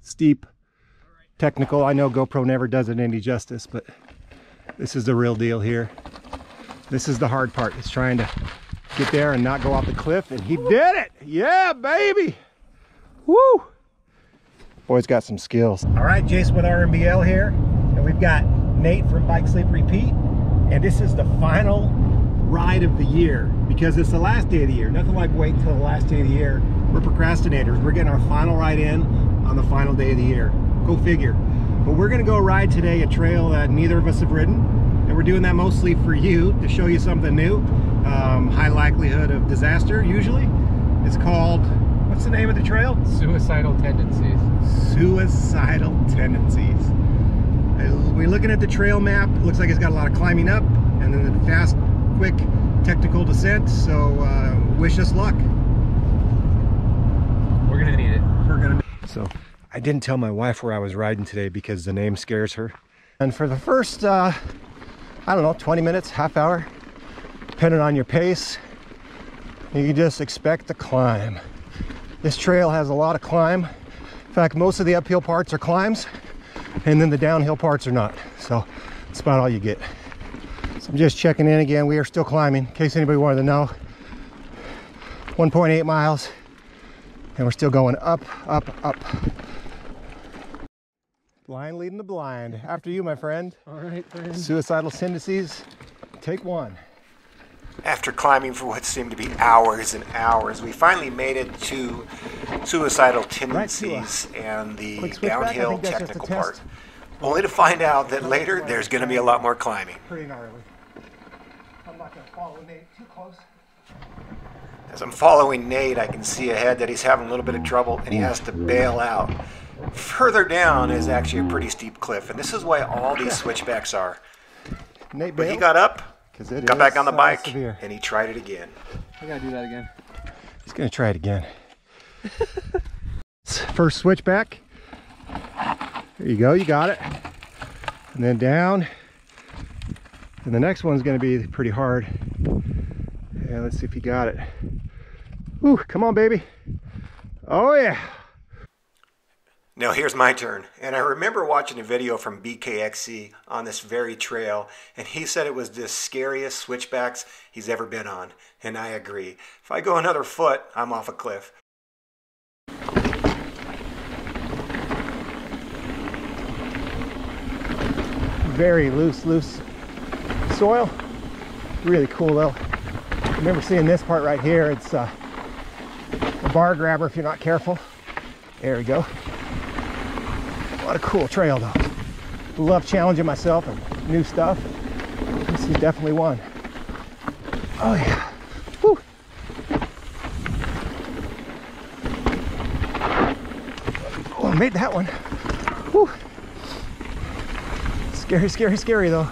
steep, technical. I know GoPro never does it any justice, but this is the real deal here. This is the hard part. It's trying to get there and not go off the cliff, and he did it. Yeah, baby. Woo. Boy's got some skills. All right, Jason with RMBL here, and we've got Nate from Bike Sleep Repeat, and this is the final ride of the year because it's the last day of the year. Nothing like waiting until the last day of the year. We're procrastinators. We're getting our final ride in on the final day of the year. Go figure. But we're gonna go ride today a trail that neither of us have ridden, and we're doing that mostly for you, to show you something new. High likelihood of disaster usually. It's called, what's the name of the trail? Suicidal Tendencies. Suicidal Tendencies. We're looking at the trail map. It looks like it's got a lot of climbing up and then the fast, quick, technical descent. So wish us luck. We're gonna need it. We're gonna. So I didn't tell my wife where I was riding today because the name scares her. And for the first, I don't know, 20 minutes, half hour, depending on your pace, you can just expect the climb. This trail has a lot of climb. In fact, most of the uphill parts are climbs, and then the downhill parts are not. So that's about all you get. So I'm just checking in again. We are still climbing, in case anybody wanted to know. 1.8 miles, and we're still going up, up, up. Blind leading the blind. After you, my friend. All right, friend. Suicidal Tendencies, take one. After climbing for what seemed to be hours and hours, we finally made it to Suicidal Tendencies and the downhill technical part. Only to find out that later there's going to be a lot more climbing. Pretty gnarly. I'm not going to follow Nate too close. As I'm following Nate, I can see ahead that he's having a little bit of trouble and he has to bail out. Further down is actually a pretty steep cliff, and this is why all these switchbacks are. Nate But he got up, got back on the bike, severe. and he tried it again. I gotta do that again. He's gonna try it again. First switchback. There you go, you got it. And then down. And the next one's gonna be pretty hard. And let's see if you got it. Ooh, come on, baby. Oh yeah. Now here's my turn, and I remember watching a video from BKXC on this very trail, and he said it was the scariest switchbacks he's ever been on, and I agree. If I go another foot, I'm off a cliff. Very loose soil. Really cool though. I remember seeing this part right here. It's a bar grabber if you're not careful. There we go. What a cool trail though. Love challenging myself and new stuff. This is definitely one. Oh yeah. Woo. Oh, I made that one. Woo. Scary, scary, scary though.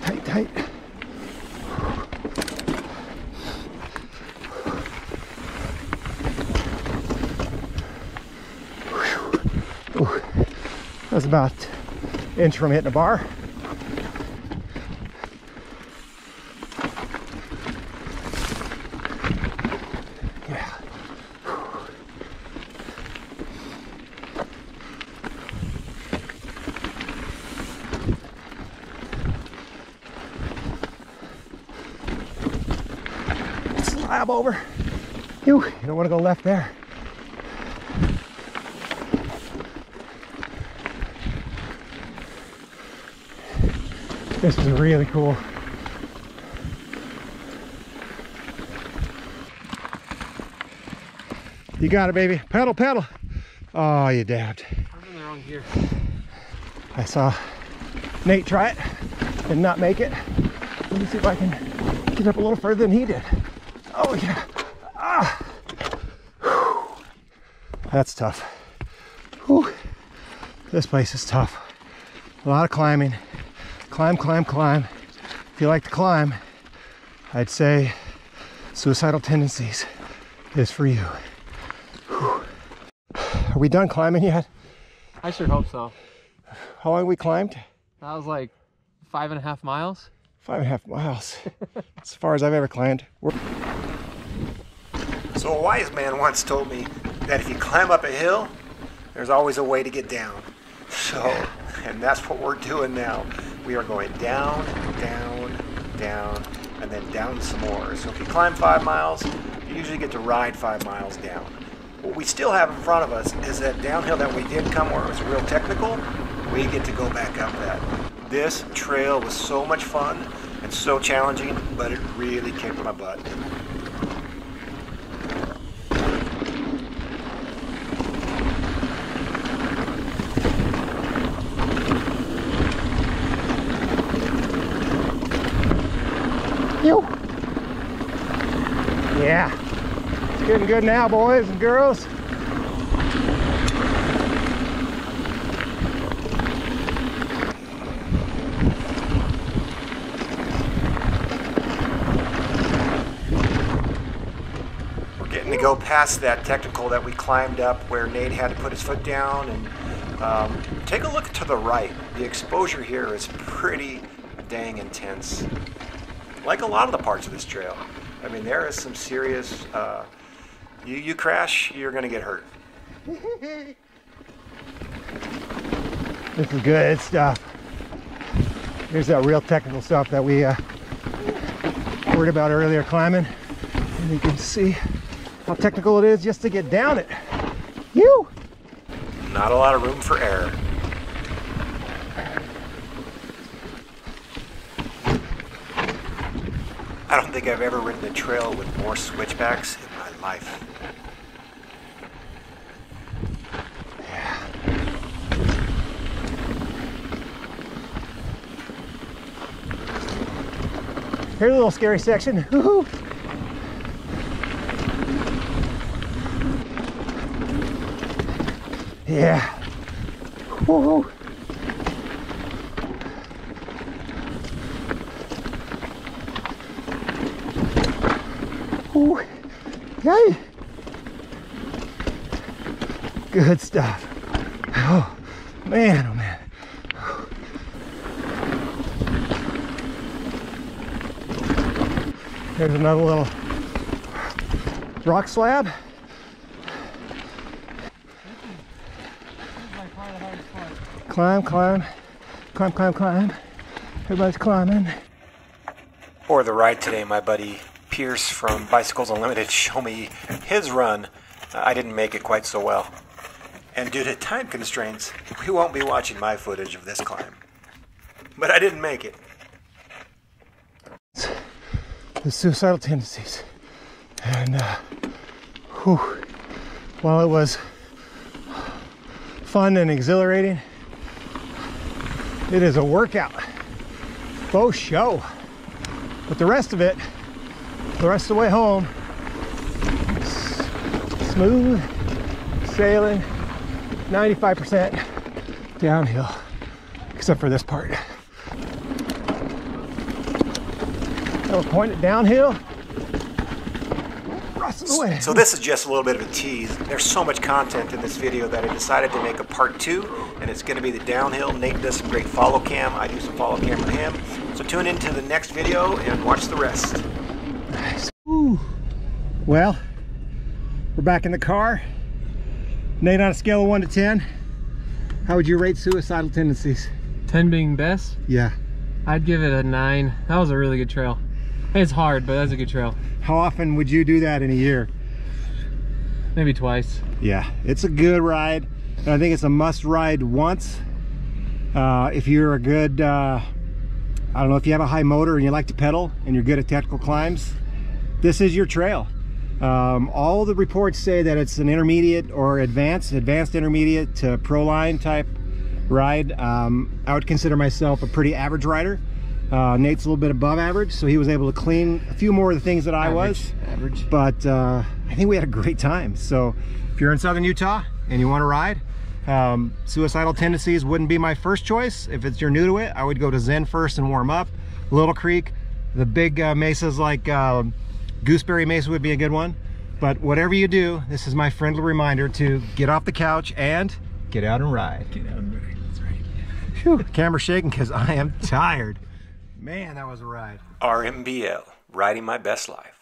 Tight, tight. Ooh, that was about an inch from hitting a bar. Yeah. Slab over. You don't want to go left there. This is really cool. You got it, baby. Pedal, pedal. Oh, you dabbed. I'm in the wrong gear. I saw Nate try it and not make it. Let me see if I can get up a little further than he did. Oh, yeah. Ah. Whew. That's tough. Whew. This place is tough. A lot of climbing. Climb, climb, climb. If you like to climb, I'd say Suicidal Tendencies is for you. Whew. Are we done climbing yet? I sure hope so. How long we climbed? That was like 5.5 miles. 5.5 miles. As far as I've ever climbed. So a wise man once told me that if you climb up a hill, there's always a way to get down. So, and that's what we're doing now. We are going down, down, down, and then down some more. So if you climb 5 miles, you usually get to ride 5 miles down. What we still have in front of us is that downhill that we did come where it was real technical. We get to go back up that. This trail was so much fun and so challenging, but it really kicked my butt. Yeah, it's getting good now, boys and girls. We're getting to go past that technical that we climbed up where Nate had to put his foot down, and take a look to the right. The exposure here is pretty dang intense. Like a lot of the parts of this trail. I mean, there is some serious, you crash, you're gonna get hurt. This is good stuff. Here's that real technical stuff that we worried about earlier climbing. And you can see how technical it is just to get down it. You. Not a lot of room for error. I don't think I've ever ridden a trail with more switchbacks in my life. Yeah. Here's a little scary section. Woo-hoo. Yeah. Woo-hoo. Ooh, yay! Good stuff. Oh man, oh man. There's another little rock slab. Climb, climb, climb, climb, climb. Everybody's climbing. Or the ride today, my buddy Pierce from Bicycles Unlimited showed me his run. I didn't make it quite so well. And due to time constraints, we won't be watching my footage of this climb. But I didn't make it. The suicidal tendencies. And whew, while it was fun and exhilarating, it is a workout. Faux show. But the rest of it, the rest of the way home, smooth sailing, 95% downhill, except for this part. I will point it downhill, rest of the way. So this is just a little bit of a tease. There's so much content in this video that I decided to make a part 2, and it's going to be the downhill. Nate does some great follow cam. I do some follow cam with him. So tune into the next video and watch the rest. Nice. Woo. Well, we're back in the car. Nate, on a scale of 1 to 10, how would you rate suicidal tendencies? 10 being best? Yeah. I'd give it a 9. That was a really good trail. It's hard, but that's a good trail. How often would you do that in a year? Maybe twice. Yeah, it's a good ride. And I think it's a must ride once. If you're a good, I don't know, if you have a high motor and you like to pedal and you're good at technical climbs, this is your trail. All the reports say that it's an intermediate or advanced intermediate to pro line type ride. I would consider myself a pretty average rider. Nate's a little bit above average, so he was able to clean a few more of the things that I was. Average. But I think we had a great time. So if you're in southern Utah and you want to ride, suicidal tendencies wouldn't be my first choice. If you're new to it, I would go to Zen first and warm up. Little Creek, the big mesas like Gooseberry Mesa would be a good one. But whatever you do, this is my friendly reminder to get off the couch and get out and ride. Get out and ride. That's right. Whew, camera's shaking because I am tired. Man, that was a ride. RMBL, riding my best life.